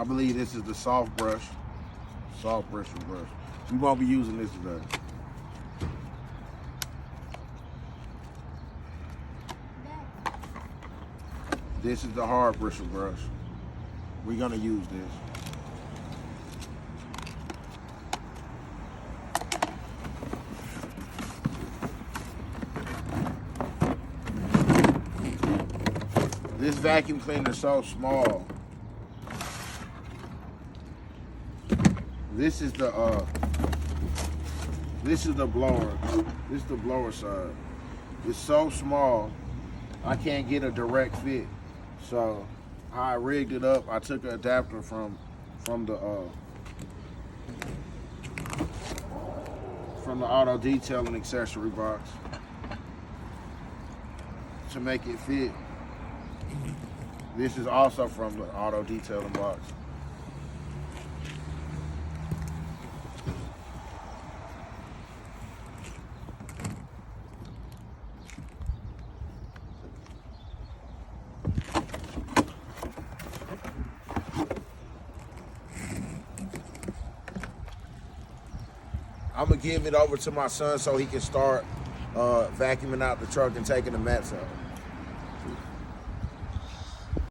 believe this is the soft brush brush. We won't be using this today. This is the hard bristle brush. We're gonna use this. This vacuum cleaner is so small. This is the blower. This is the blower side. It's so small, I can't get a direct fit. So how I rigged it up, I took an adapter from the auto detailing accessory box to make it fit. This is also from the auto detailing box. I'm gonna give it over to my son so he can start vacuuming out the truck and taking the mats out.